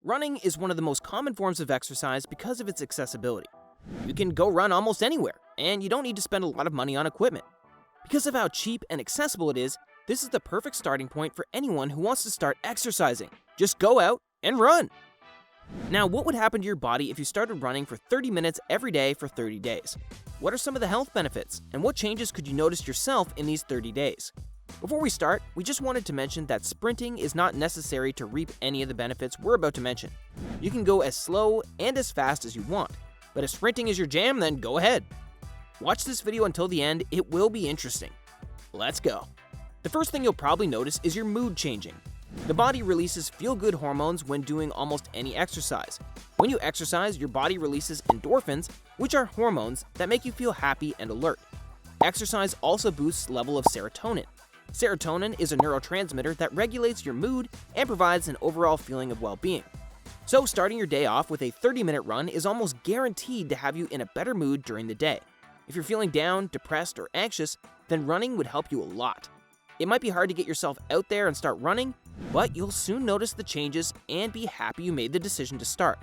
Running is one of the most common forms of exercise because of its accessibility. You can go run almost anywhere, and you don't need to spend a lot of money on equipment. Because of how cheap and accessible it is, this is the perfect starting point for anyone who wants to start exercising. Just go out and run. Now, what would happen to your body if you started running for 30 minutes every day for 30 days? What are some of the health benefits, and what changes could you notice yourself in these 30 days? Before we start, we just wanted to mention that sprinting is not necessary to reap any of the benefits we're about to mention. You can go as slow and as fast as you want, but if sprinting is your jam, then go ahead. Watch this video until the end, it will be interesting. Let's go. The first thing you'll probably notice is your mood changing. The body releases feel-good hormones when doing almost any exercise. When you exercise, your body releases endorphins, which are hormones that make you feel happy and alert. Exercise also boosts the level of serotonin. Serotonin is a neurotransmitter that regulates your mood and provides an overall feeling of well-being. So starting your day off with a 30-minute run is almost guaranteed to have you in a better mood during the day. If you're feeling down, depressed, or anxious, then running would help you a lot. It might be hard to get yourself out there and start running, but you'll soon notice the changes and be happy you made the decision to start.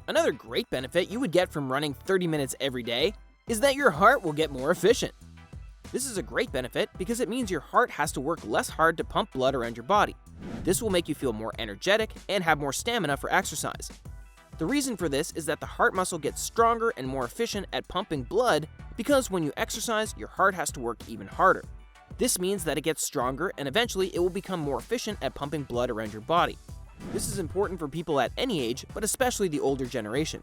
Another great benefit you would get from running 30 minutes every day is that your heart will get more efficient. This is a great benefit because it means your heart has to work less hard to pump blood around your body. This will make you feel more energetic and have more stamina for exercise. The reason for this is that the heart muscle gets stronger and more efficient at pumping blood because when you exercise, your heart has to work even harder. This means that it gets stronger and eventually it will become more efficient at pumping blood around your body. This is important for people at any age, but especially the older generation.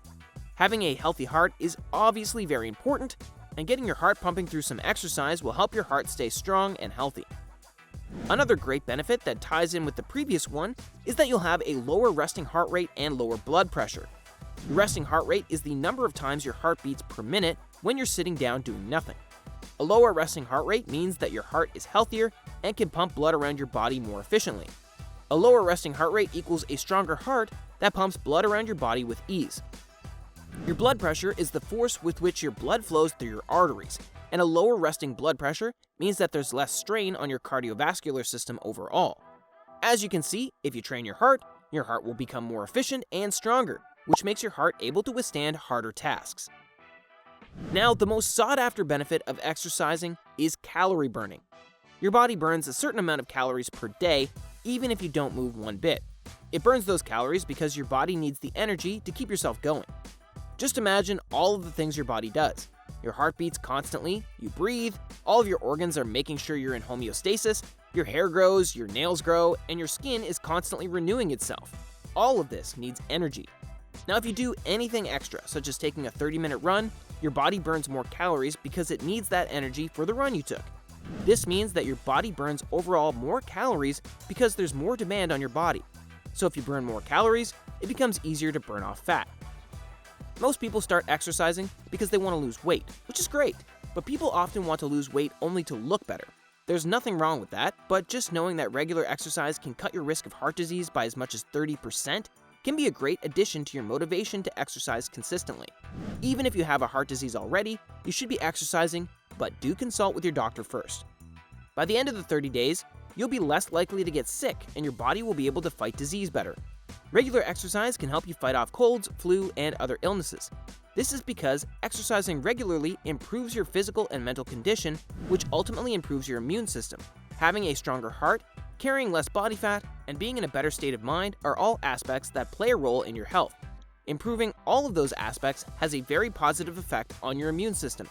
Having a healthy heart is obviously very important, and getting your heart pumping through some exercise will help your heart stay strong and healthy. Another great benefit that ties in with the previous one is that you'll have a lower resting heart rate and lower blood pressure. Your resting heart rate is the number of times your heart beats per minute when you're sitting down doing nothing. A lower resting heart rate means that your heart is healthier and can pump blood around your body more efficiently. A lower resting heart rate equals a stronger heart that pumps blood around your body with ease. Your blood pressure is the force with which your blood flows through your arteries, and a lower resting blood pressure means that there's less strain on your cardiovascular system overall. As you can see, if you train your heart will become more efficient and stronger, which makes your heart able to withstand harder tasks. Now, the most sought-after benefit of exercising is calorie burning. Your body burns a certain amount of calories per day, even if you don't move one bit. It burns those calories because your body needs the energy to keep yourself going. Just imagine all of the things your body does. Your heart beats constantly, you breathe, all of your organs are making sure you're in homeostasis, your hair grows, your nails grow, and your skin is constantly renewing itself. All of this needs energy. Now, if you do anything extra, such as taking a 30-minute run, your body burns more calories because it needs that energy for the run you took. This means that your body burns overall more calories because there's more demand on your body. So if you burn more calories, it becomes easier to burn off fat. Most people start exercising because they want to lose weight, which is great, but people often want to lose weight only to look better. There's nothing wrong with that, but just knowing that regular exercise can cut your risk of heart disease by as much as 30% can be a great addition to your motivation to exercise consistently. Even if you have a heart disease already, you should be exercising, but do consult with your doctor first. By the end of the 30 days, you'll be less likely to get sick and your body will be able to fight disease better. Regular exercise can help you fight off colds, flu, and other illnesses. This is because exercising regularly improves your physical and mental condition, which ultimately improves your immune system. Having a stronger heart, carrying less body fat, and being in a better state of mind are all aspects that play a role in your health. Improving all of those aspects has a very positive effect on your immune system.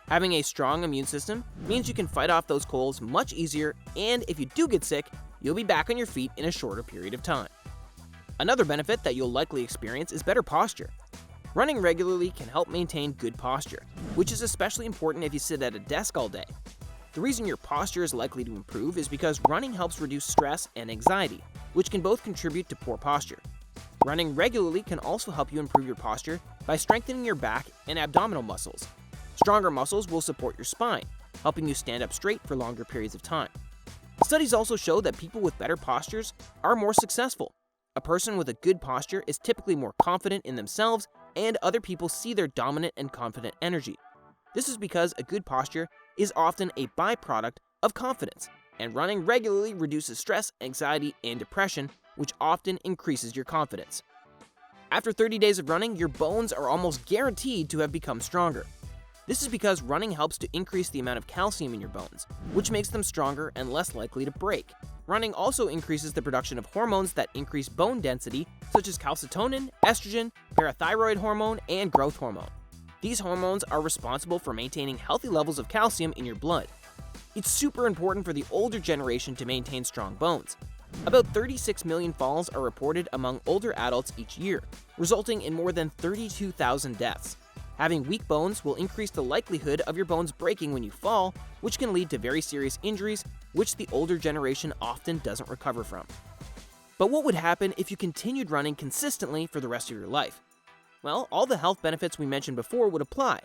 Having a strong immune system means you can fight off those colds much easier, and if you do get sick, you'll be back on your feet in a shorter period of time. Another benefit that you'll likely experience is better posture. Running regularly can help maintain good posture, which is especially important if you sit at a desk all day. The reason your posture is likely to improve is because running helps reduce stress and anxiety, which can both contribute to poor posture. Running regularly can also help you improve your posture by strengthening your back and abdominal muscles. Stronger muscles will support your spine, helping you stand up straight for longer periods of time. Studies also show that people with better postures are more successful. A person with a good posture is typically more confident in themselves, and other people see their dominant and confident energy. This is because a good posture is often a byproduct of confidence, and running regularly reduces stress, anxiety, and depression, which often increases your confidence. After 30 days of running, your bones are almost guaranteed to have become stronger. This is because running helps to increase the amount of calcium in your bones, which makes them stronger and less likely to break. Running also increases the production of hormones that increase bone density, such as calcitonin, estrogen, parathyroid hormone, and growth hormone. These hormones are responsible for maintaining healthy levels of calcium in your blood. It's super important for the older generation to maintain strong bones. About 36 million falls are reported among older adults each year, resulting in more than 32,000 deaths. Having weak bones will increase the likelihood of your bones breaking when you fall, which can lead to very serious injuries, which the older generation often doesn't recover from. But what would happen if you continued running consistently for the rest of your life? Well, all the health benefits we mentioned before would apply,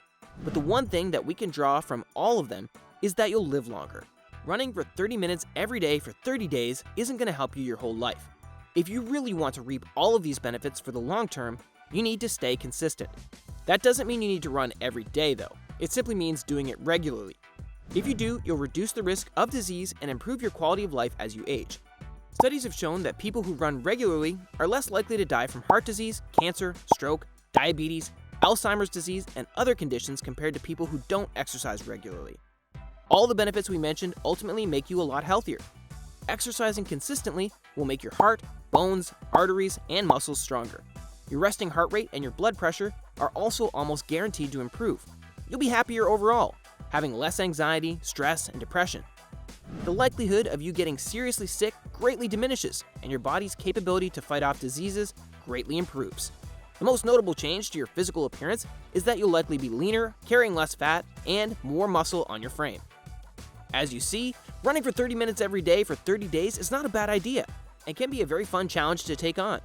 but the one thing that we can draw from all of them is that you'll live longer. Running for 30 minutes every day for 30 days isn't going to help you your whole life. If you really want to reap all of these benefits for the long term, you need to stay consistent. That doesn't mean you need to run every day though, it simply means doing it regularly. If you do, you'll reduce the risk of disease and improve your quality of life as you age. Studies have shown that people who run regularly are less likely to die from heart disease, cancer, stroke, diabetes, Alzheimer's disease, and other conditions compared to people who don't exercise regularly. All the benefits we mentioned ultimately make you a lot healthier. Exercising consistently will make your heart, bones, arteries, and muscles stronger. Your resting heart rate and your blood pressure are also almost guaranteed to improve. You'll be happier overall, having less anxiety, stress, and depression. The likelihood of you getting seriously sick greatly diminishes, and your body's capability to fight off diseases greatly improves. The most notable change to your physical appearance is that you'll likely be leaner, carrying less fat, and more muscle on your frame. As you see, running for 30 minutes every day for 30 days is not a bad idea, and can be a very fun challenge to take on.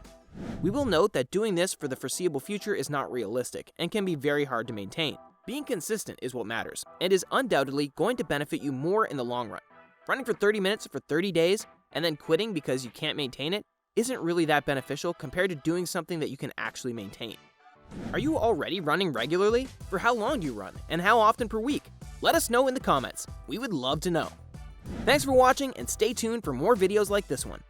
We will note that doing this for the foreseeable future is not realistic, and can be very hard to maintain. Being consistent is what matters, and is undoubtedly going to benefit you more in the long run. Running for 30 minutes for 30 days, and then quitting because you can't maintain it, isn't really that beneficial compared to doing something that you can actually maintain. Are you already running regularly? For how long do you run, and how often per week? Let us know in the comments. We would love to know. Thanks for watching, and stay tuned for more videos like this one.